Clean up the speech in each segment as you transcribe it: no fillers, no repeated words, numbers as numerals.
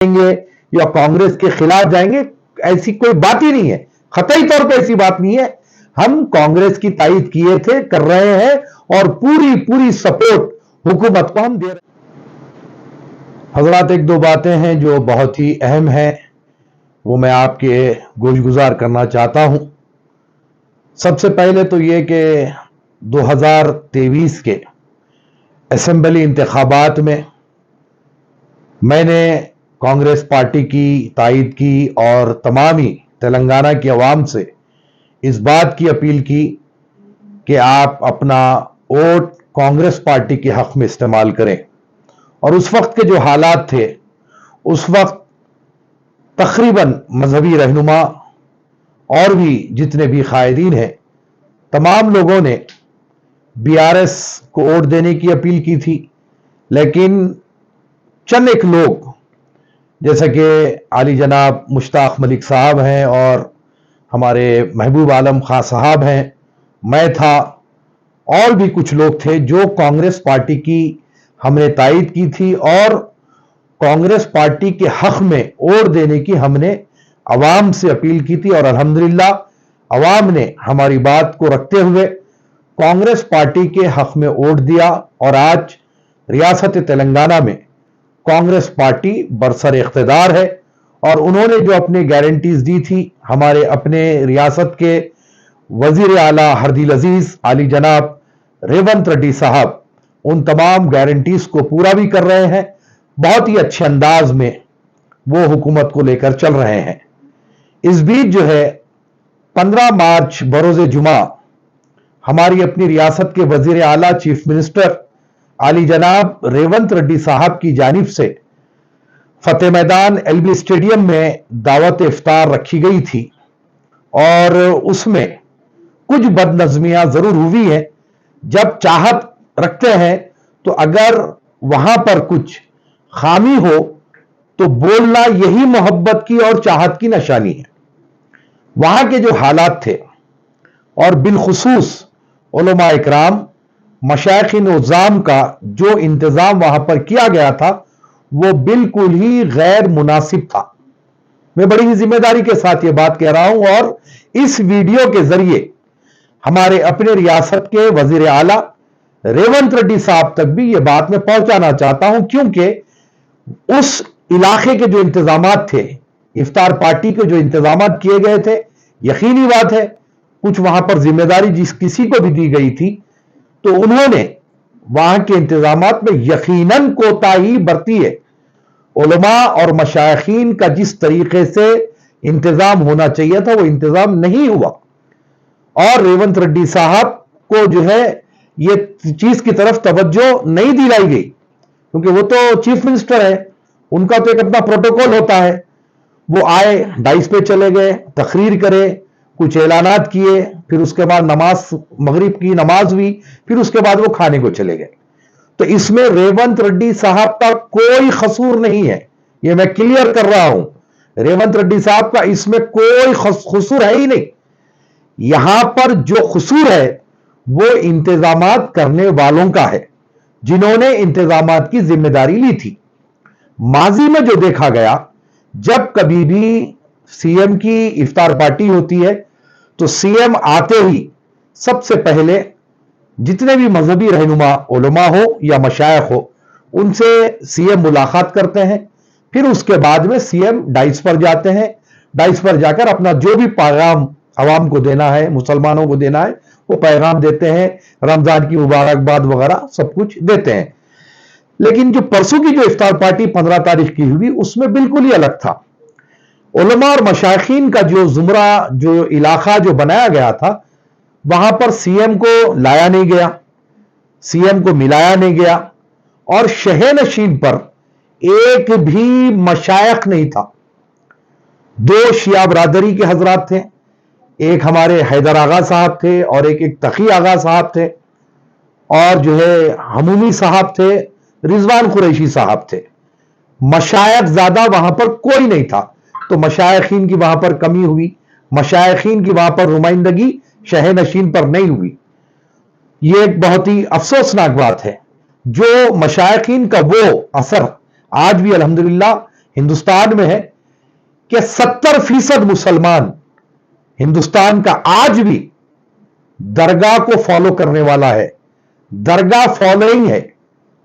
گے یا کانگریس کے خلاف جائیں گے، ایسی کوئی بات ہی نہیں ہے، قطعی طور پہ ایسی بات نہیں ہے۔ ہم کانگریس کی تائید کیے تھے، کر رہے ہیں، اور پوری سپورٹ حکومت کو ہم دے رہے ہیں۔ حضرات، ایک دو باتیں ہیں جو بہت ہی اہم ہیں، وہ میں آپ کے گوش گزار کرنا چاہتا ہوں۔ سب سے پہلے تو یہ کہ 2023 کے اسمبلی انتخابات میں نے کانگریس پارٹی کی تائید کی اور تمامی تلنگانہ کی عوام سے اس بات کی اپیل کی کہ آپ اپنا ووٹ کانگریس پارٹی کے حق میں استعمال کریں۔ اور اس وقت کے جو حالات تھے، اس وقت تقریباً مذہبی رہنما اور بھی جتنے بھی قائدین ہیں، تمام لوگوں نے BRS کو ووٹ دینے کی اپیل کی تھی، لیکن چند ایک لوگ جیسا کہ عالی جناب مشتاق ملک صاحب ہیں اور ہمارے محبوب عالم خان صاحب ہیں، میں تھا، اور بھی کچھ لوگ تھے جو کانگریس پارٹی کی ہم نے تائید کی تھی اور کانگریس پارٹی کے حق میں ووٹ دینے کی ہم نے عوام سے اپیل کی تھی، اور الحمدللہ عوام نے ہماری بات کو رکھتے ہوئے کانگریس پارٹی کے حق میں ووٹ دیا، اور آج ریاست تلنگانہ میں کانگریس پارٹی برسر اقتدار ہے۔ اور انہوں نے جو اپنی گارنٹیز دی تھی، ہمارے اپنے ریاست کے وزیر اعلیٰ ہردل عزیز علی جناب ریونت ریڈی صاحب ان تمام گارنٹیز کو پورا بھی کر رہے ہیں، بہت ہی اچھے انداز میں وہ حکومت کو لے کر چل رہے ہیں۔ اس بیچ جو ہے 15 مارچ بروز جمعہ ہماری اپنی ریاست کے وزیر اعلیٰ چیف منسٹر علی جناب ریونت ریڈی صاحب کی جانب سے فتح میدان LB اسٹیڈیم میں دعوت افطار رکھی گئی تھی، اور اس میں کچھ بد نظمیاں ضرور ہوئی ہیں۔ جب چاہت رکھتے ہیں تو اگر وہاں پر کچھ خامی ہو تو بولنا یہی محبت کی اور چاہت کی نشانی ہے۔ وہاں کے جو حالات تھے، اور بالخصوص علماء اکرام مشائخین عظام کا جو انتظام وہاں پر کیا گیا تھا، وہ بالکل ہی غیر مناسب تھا۔ میں بڑی ہی ذمہ داری کے ساتھ یہ بات کہہ رہا ہوں، اور اس ویڈیو کے ذریعے ہمارے اپنے ریاست کے وزیر اعلیٰ ریونت ریڈی صاحب تک بھی یہ بات میں پہنچانا چاہتا ہوں، کیونکہ اس علاقے کے جو انتظامات تھے، افطار پارٹی کے جو انتظامات کیے گئے تھے، یقینی بات ہے کچھ وہاں پر ذمہ داری جس کسی کو بھی دی گئی تھی، تو انہوں نے وہاں کے انتظامات میں یقیناً کوتاہی برتی ہے۔ علماء اور مشائخین کا جس طریقے سے انتظام ہونا چاہیے تھا وہ انتظام نہیں ہوا، اور ریونت ریڈی صاحب کو جو ہے یہ چیز کی طرف توجہ نہیں دلائی گئی، کیونکہ وہ تو چیف منسٹر ہے، ان کا تو ایک اپنا پروٹوکول ہوتا ہے۔ وہ آئے، ڈائس پہ چلے گئے، تقریر کرے، کچھ اعلانات کیے، پھر اس کے بعد نماز، مغرب کی نماز ہوئی، پھر اس کے بعد وہ کھانے کو چلے گئے۔ تو اس میں ریونت ریڈی صاحب کا کوئی قصور نہیں ہے، یہ میں کلیئر کر رہا ہوں۔ ریونت ریڈی صاحب کا اس میں کوئی قصور ہے ہی نہیں۔ یہاں پر جو قصور ہے وہ انتظامات کرنے والوں کا ہے، جنہوں نے انتظامات کی ذمہ داری لی تھی۔ ماضی میں جو دیکھا گیا، جب کبھی بھی CM کی افطار پارٹی ہوتی ہے تو CM آتے ہی سب سے پہلے جتنے بھی مذہبی رہنما، علماء ہو یا مشائخ ہو، ان سے CM ملاقات کرتے ہیں، پھر اس کے بعد میں CM ڈائس پر جاتے ہیں، ڈائس پر جا کر اپنا جو بھی پیغام عوام کو دینا ہے، مسلمانوں کو دینا ہے، وہ پیغام دیتے ہیں، رمضان کی مبارکباد وغیرہ سب کچھ دیتے ہیں۔ لیکن جو پرسوں کی جو افطار پارٹی 15 تاریخ کی ہوئی، اس میں بالکل ہی الگ تھا۔ علماء اور مشائخین کا جو زمرہ، جو علاقہ جو بنایا گیا تھا، وہاں پر CM کو لایا نہیں گیا، CM کو ملایا نہیں گیا، اور شہہ نشین پر ایک بھی مشائخ نہیں تھا۔ 2 شیعہ برادری کے حضرات تھے، ایک ہمارے حیدر آغا صاحب تھے اور ایک تقی آغا صاحب تھے، اور جو ہے ہمومی صاحب تھے، رضوان قریشی صاحب تھے۔ مشائخ زیادہ وہاں پر کوئی نہیں تھا، تو مشائخین کی وہاں پر کمی ہوئی، مشائخین کی وہاں پر نمائندگی شہہ نشین پر نہیں ہوئی۔ یہ ایک بہت ہی افسوسناک بات ہے۔ جو مشائخین کا وہ اثر آج بھی الحمدللہ हिंदुस्तान में है कि 70% मुसलमान हिंदुस्तान का आज भी दरगाह को फॉलो करने वाला है, दरगाह फॉलोइंग है।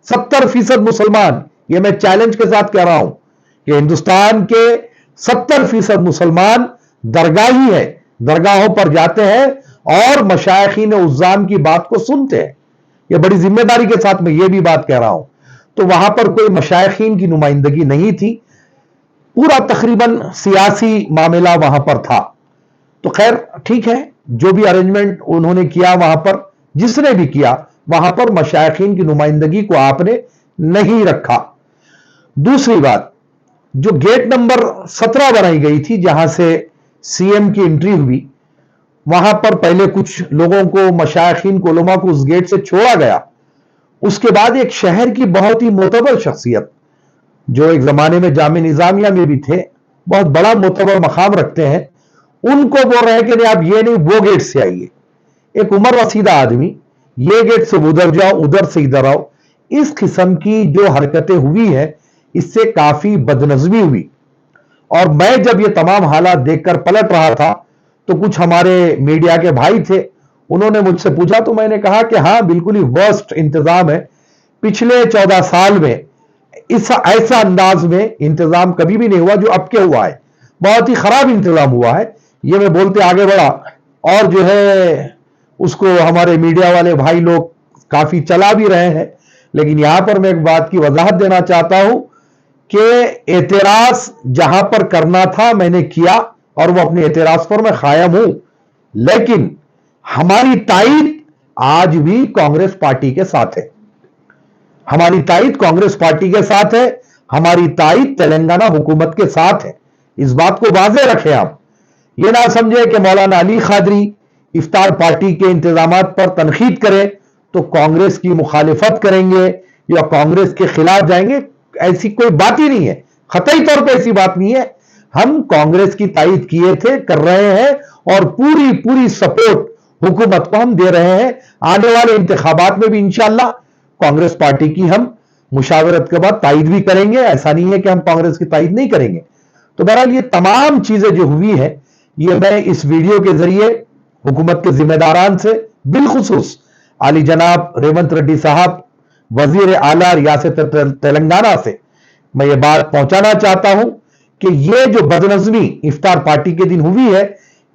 70% मुसलमान, यह मैं चैलेंज के साथ कह रहा हूं कि हिंदुस्तान के 70% मुसलमान दरगाही है, दरगाहों पर जाते हैं और मशाइखीन उज़्ज़ाम की बात को सुनते हैं। यह बड़ी जिम्मेदारी के साथ मैं यह भी बात कह रहा हूं। तो वहां पर कोई मशाइखीन की नुमाइंदगी नहीं थी, पूरा तकरीबन सियासी मामला वहां पर था। तो खैर ठीक है, जो भी अरेंजमेंट उन्होंने किया वहां पर, जिसने भी किया वहां पर मशाइखीन की नुमाइंदगी को आपने नहीं रखा। दूसरी बात, जो गेट नंबर 17 बनाई गई थी जहां से सीएम की एंट्री हुई, वहां पर पहले कुछ लोगों को, मशाइखीन को, उलमा को उस गेट से छोड़ा गया। उसके बाद एक शहर की बहुत ही मोतबर शख्सियत, जो एक जमाने में जामे निजामिया में भी थे, बहुत बड़ा मोतबर मकाम रखते हैं, उनको बोल रहे हैं कि नहीं आप ये नहीं वो गेट से आइए। एक उम्र रसीदा आदमी, ये गेट से उधर जाओ, उधर से इधर आओ। इस किस्म की जो हरकतें हुई है, इससे काफी बदनज़मी हुई। और मैं जब ये तमाम हालात देखकर पलट रहा था तो कुछ हमारे मीडिया के भाई थे, उन्होंने मुझसे पूछा तो मैंने कहा कि हाँ बिल्कुल ही वर्स्ट इंतजाम है। पिछले 14 साल में इस ऐसा अंदाज में इंतजाम कभी भी नहीं हुआ जो अब के हुआ है। बहुत ही खराब इंतजाम हुआ है। ये मैं बोलते आगे बढ़ा और जो है उसको हमारे मीडिया वाले भाई लोग काफी चला भी रहे हैं। लेकिन यहां पर मैं एक बात की वजाहत देना चाहता हूं कि एतराज जहां पर करना था मैंने किया और वो अपने एतराज पर मैं कायम हूं। लेकिन हमारी ताईद आज भी कांग्रेस पार्टी के साथ है, हमारी ताईद कांग्रेस पार्टी के साथ है, हमारी ताईद तेलंगाना हुकूमत के साथ है। इस बात को वाज़ेह रखें आप। ये ना समझे कि मौलाना अली कादरी इफ्तार पार्टी के इंतजामात पर तनकीद करें तो कांग्रेस की मुखालिफत करेंगे या कांग्रेस के खिलाफ जाएंगे, ऐसी कोई बात ही नहीं है, कतई तौर पर ऐसी बात नहीं है। हम कांग्रेस की ताईद किए थे, कर रहे हैं और पूरी पूरी सपोर्ट हुकूमत को हम दे रहे हैं। आने वाले इंतखाबात में भी इंशाअल्लाह कांग्रेस पार्टी की हम मुशावरत के बाद ताईद भी करेंगे। ऐसा नहीं है कि हम कांग्रेस की ताईद नहीं करेंगे। तो बहरहाल ये तमाम चीजें जो हुई है, ये मैं इस वीडियो के जरिए हुकूमत के जिम्मेदारान से, बिलखुसूस आली जनाब रेवंत रेड्डी साहब वजीर आला रियासत तेलंगाना से मैं ये बात पहुंचाना चाहता हूं कि ये जो बदनज़मी इफ्तार पार्टी के दिन हुई है,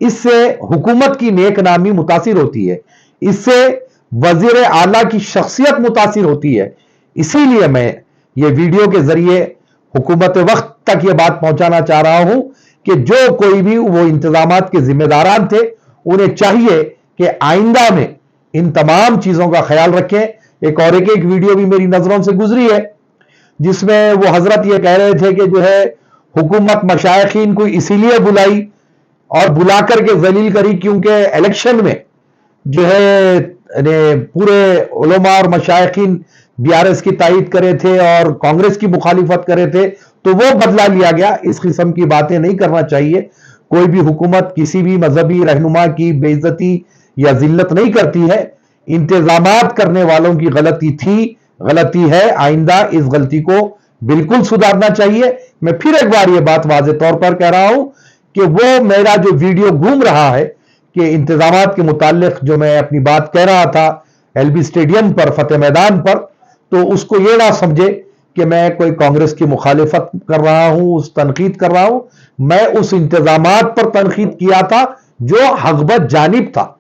इससे हुकूमत की नेक नामी मुतासिर होती है, इससे वजीर आला की शख्सियत मुतासिर होती है। इसीलिए मैं ये वीडियो के जरिए हुकूमत वक्त तक ये बात पहुंचाना चाह रहा हूं कि जो कोई भी वो इंतजामात के जिम्मेदारान थे, उन्हें चाहिए कि आइंदा में इन तमाम चीजों का ख्याल रखें। एक वीडियो भी मेरी नजरों से गुजरी है जिसमें वो हजरत ये कह रहे थे कि जो है हुकूमत मशाइखीन को इसीलिए बुलाई और बुला करके जलील करी क्योंकि इलेक्शन में जो है पूरे उलमा और मशाइखीन बीआरएस की तायद करे थे और कांग्रेस की मुखालिफत करे थे, तो वो बदला लिया गया। इस किस्म की बातें नहीं करना चाहिए। कोई भी हुकूमत किसी भी मजहबी रहनुमा की बेइज्जती या जिल्लत नहीं करती है। इंतजामात करने वालों की गलती थी, गलती है, आइंदा इस गलती को बिल्कुल सुधारना चाहिए। मैं फिर एक बार ये बात वाज़े तौर पर कह रहा हूं कि वो मेरा जो वीडियो घूम रहा है कि इंतजामात के मुताल्लिक जो मैं अपनी बात कह रहा था एलबी स्टेडियम पर, फतेह मैदान पर, तो उसको ये ना समझे कि मैं कोई कांग्रेस की मुखालिफत कर रहा हूं, उस तनकीद कर रहा हूं। मैं उस इंतजामात पर तनकीद किया था जो हक़ जानिब था,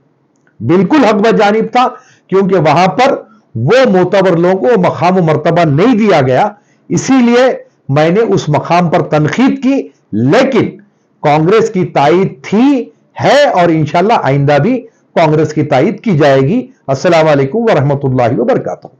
बिल्कुल हक़ जानिब था, क्योंकि वहां पर वो मोतबर लोगों को मकाम मर्तबा नहीं दिया गया। इसीलिए मैंने उस मकाम पर तनकीद की। लेकिन कांग्रेस की तायद थी, है और इंशाअल्लाह आइंदा भी कांग्रेस की तायद की जाएगी। अस्सलाम वालेकुम व रहमतुल्लाहि व बरकातहू।